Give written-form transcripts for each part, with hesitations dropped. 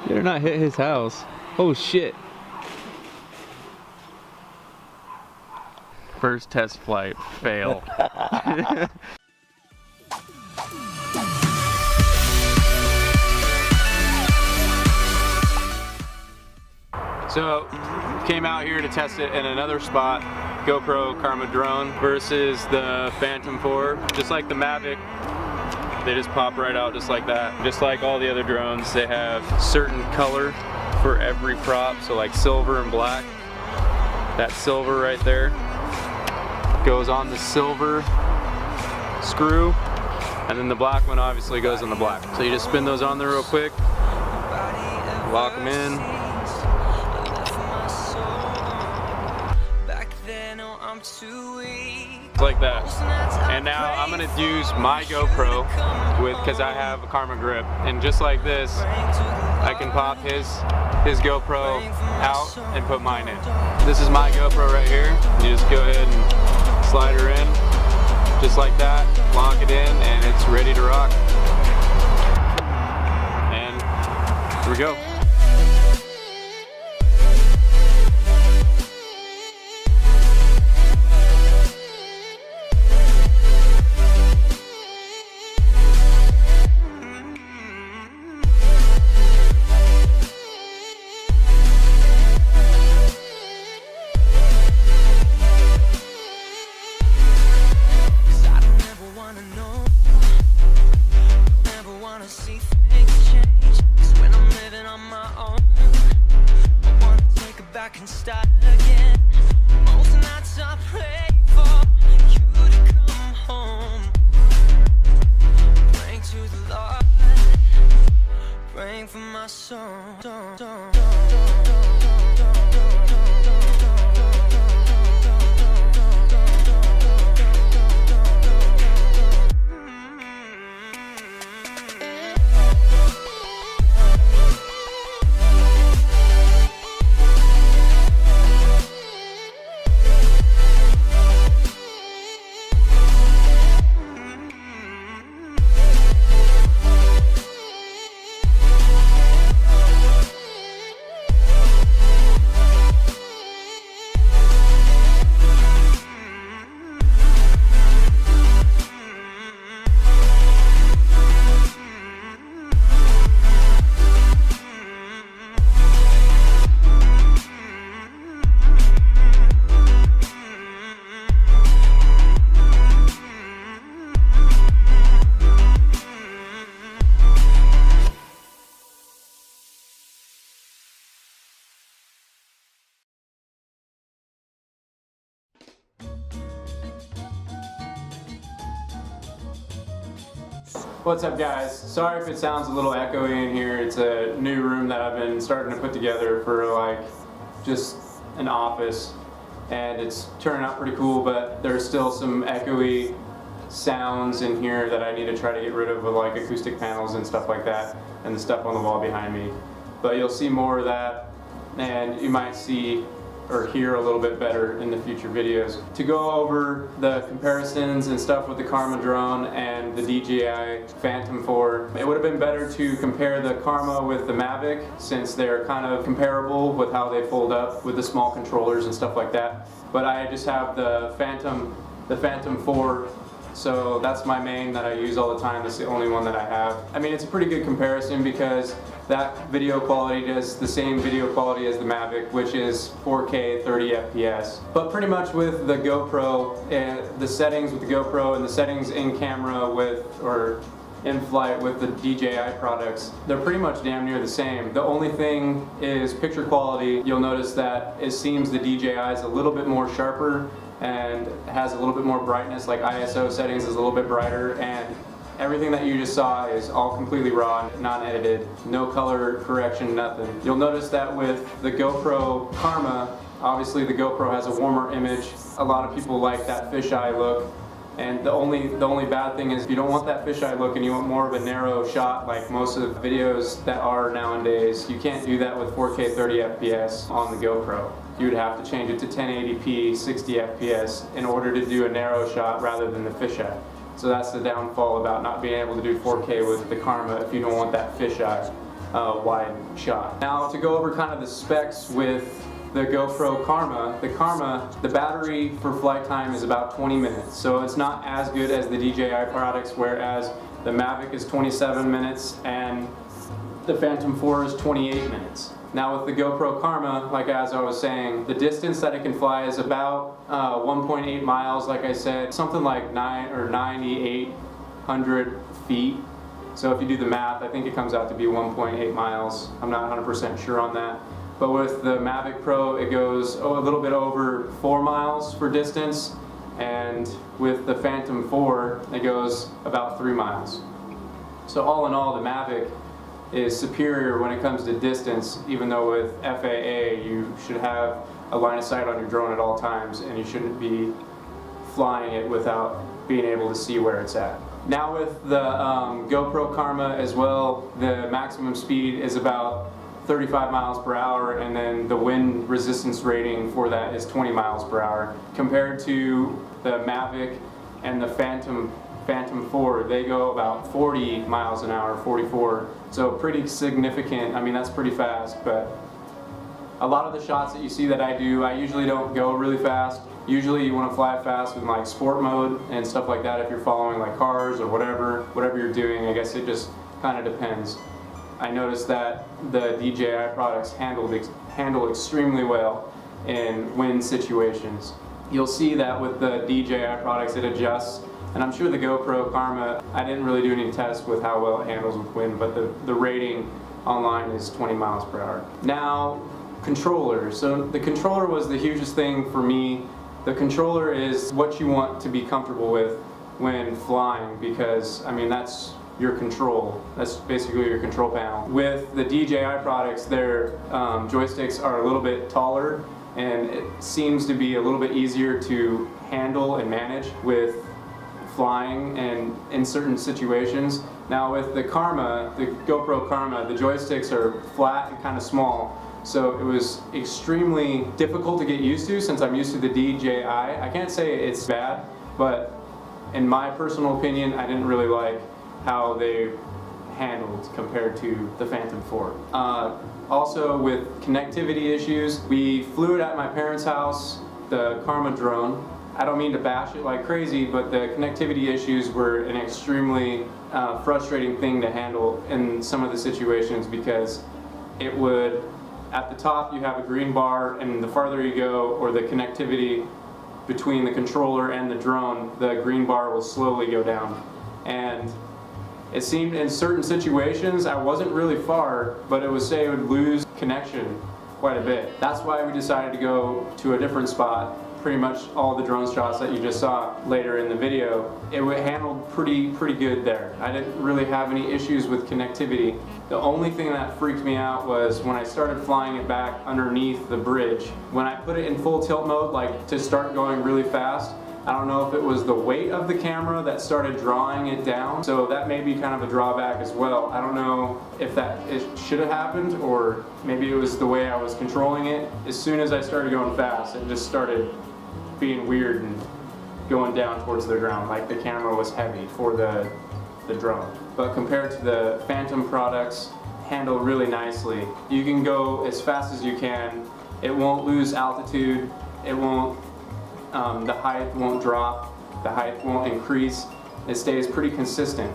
Better not hit his house. Oh shit. First test flight, fail. So, came out here to test it in another spot, GoPro Karma drone versus the Phantom 4. Just like the Mavic, they just pop right out just like that. Just like all the other drones, they have certain color for every prop, so like silver and black. That silver right there goes on the silver screw, and then the black one obviously goes on the black. So you just spin those on there real quick, lock them in. Like that. And now I'm gonna use my GoPro because I have a Karma grip, and just like this I can pop his GoPro out and put mine in. This is my GoPro right here. You just go ahead and slide her in just like that, lock it in, and it's ready to rock. And here we go. Can start again. Most nights I pray for you to come home. Praying to the Lord, praying for my soul. What's up guys? Sorry if it sounds a little echoey in here. It's a new room that I've been starting to put together for like just an office, and it's turning out pretty cool, but there's still some echoey sounds in here that I need to try to get rid of with like acoustic panels and stuff like that, and the stuff on the wall behind me. But you'll see more of that, and you might see or hear a little bit better in the future videos. To go over the comparisons and stuff with the Karma drone and the DJI Phantom 4, it would have been better to compare the Karma with the Mavic, since they're kind of comparable with how they fold up with the small controllers and stuff like that. But I just have the Phantom 4, so that's my main that I use all the time. That's the only one that I have. I mean, it's a pretty good comparison because that video quality does the same video quality as the Mavic, which is 4K 30 FPS. But pretty much with the GoPro, the settings with the GoPro and the settings in camera with, or in flight with the DJI products, they're pretty much damn near the same. The only thing is picture quality. You'll notice that it seems the DJI is a little bit more sharper and has a little bit more brightness, like ISO settings is a little bit brighter, and everything that you just saw is all completely raw, non-edited, no color correction, nothing. You'll notice that with the GoPro Karma, obviously the GoPro has a warmer image. A lot of people like that fisheye look, and the only bad thing is if you don't want that fisheye look and you want more of a narrow shot like most of the videos that are nowadays, you can't do that with 4K 30 FPS on the GoPro. You would have to change it to 1080p 60 FPS in order to do a narrow shot rather than the fisheye. So that's the downfall about not being able to do 4K with the Karma if you don't want that fisheye. wide shot. Now to go over kind of the specs with the GoPro Karma, the battery for flight time is about 20 minutes, so it's not as good as the DJI products, whereas the Mavic is 27 minutes and the Phantom 4 is 28 minutes. Now with the GoPro Karma, like as I was saying, the distance that it can fly is about 1.8 miles, like I said, something like 9,800 feet. So if you do the math, I think it comes out to be 1.8 miles. I'm not 100% sure on that. But with the Mavic Pro, it goes a little bit over 4 miles for distance, and with the Phantom 4, it goes about 3 miles. So all in all, the Mavic is superior when it comes to distance, even though with FAA, you should have a line of sight on your drone at all times, and you shouldn't be flying it without being able to see where it's at. Now with the GoPro Karma as well, the maximum speed is about 35 miles per hour, and then the wind resistance rating for that is 20 miles per hour. Compared to the Mavic and the Phantom 4, they go about 40 miles an hour, 44. So pretty significant. I mean, that's pretty fast, but a lot of the shots that you see that I do, I usually don't go really fast. Usually you want to fly fast in like sport mode and stuff like that if you're following like cars or whatever you're doing. I guess it just kind of depends. I noticed that the DJI products handle extremely well in wind situations. You'll see that with the DJI products it adjusts, and I'm sure the GoPro Karma, I didn't really do any tests with how well it handles with wind, but the rating online is 20 miles per hour. Now, controller. So the controller was the hugest thing for me. The controller is what you want to be comfortable with when flying, because I mean that's your control. That's basically your control panel. With the DJI products, their joysticks are a little bit taller, and it seems to be a little bit easier to handle and manage with flying and in certain situations. Now with the Karma, the GoPro Karma, the joysticks are flat and kind of small, so it was extremely difficult to get used to since I'm used to the DJI. I can't say it's bad, but in my personal opinion, I didn't really like how they handled compared to the Phantom 4. Also with connectivity issues, we flew it at my parents' house, the Karma drone. I don't mean to bash it like crazy, but the connectivity issues were an extremely frustrating thing to handle in some of the situations, because it would, at the top you have a green bar, and the farther you go, or the connectivity between the controller and the drone, the green bar will slowly go down. And it seemed in certain situations I wasn't really far, but it would say it would lose connection quite a bit. That's why we decided to go to a different spot. Pretty much all the drone shots that you just saw later in the video, it handled pretty good there. I didn't really have any issues with connectivity. The only thing that freaked me out was when I started flying it back underneath the bridge. When I put it in full tilt mode, like to start going really fast, I don't know if it was the weight of the camera that started drawing it down, so that may be kind of a drawback as well. I don't know if it should have happened, or maybe it was the way I was controlling it. As soon as I started going fast, it just started being weird and going down towards the ground, like the camera was heavy for the drone. But compared to the Phantom products, handle really nicely. You can go as fast as you can. It won't lose altitude. It won't. The height won't drop. The height won't increase. It stays pretty consistent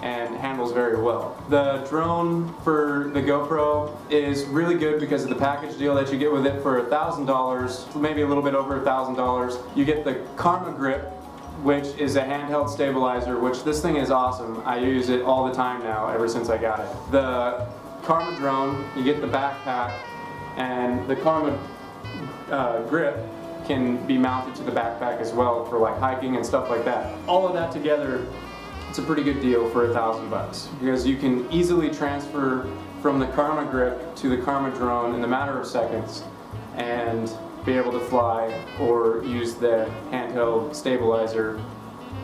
and handles very well. The drone for the GoPro is really good because of the package deal that you get with it for $1,000, maybe a little bit over $1,000. You get the Karma Grip, which is a handheld stabilizer, which this thing is awesome. I use it all the time now, ever since I got it. The Karma drone, you get the backpack, and the Karma Grip can be mounted to the backpack as well for like hiking and stuff like that. All of that together, it's a pretty good deal for $1,000, because you can easily transfer from the Karma Grip to the Karma drone in a matter of seconds and be able to fly or use the handheld stabilizer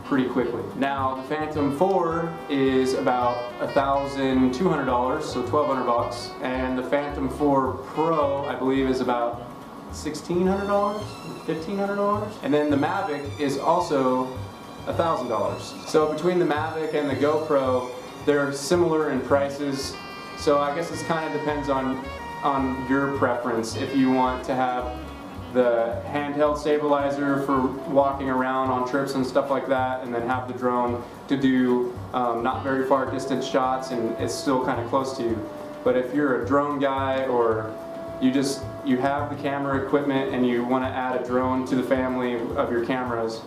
pretty quickly. Now the Phantom 4 is about $1,200, so $1,200, and the Phantom 4 Pro I believe is about $1,600, $1,500, and then the Mavic is also $1,000. So between the Mavic and the GoPro, they're similar in prices, So I guess it kind of depends on your preference. If you want to have the handheld stabilizer for walking around on trips and stuff like that, and then have the drone to do not very far distance shots and it's still kind of close to you. But if you're a drone guy, or you have the camera equipment and you want to add a drone to the family of your cameras,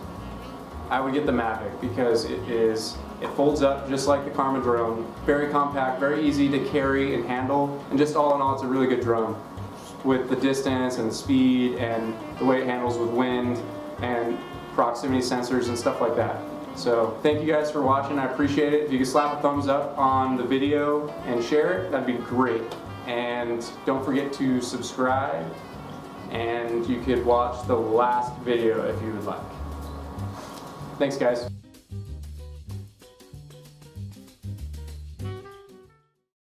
I would get the Mavic, because it folds up just like the Karma drone. Very compact, very easy to carry and handle, and just all in all, it's a really good drone with the distance and the speed and the way it handles with wind and proximity sensors and stuff like that. So thank you guys for watching. I appreciate it. If you could slap a thumbs up on the video and share it, that'd be great. And don't forget to subscribe, and you could watch the last video if you would like. Thanks, guys.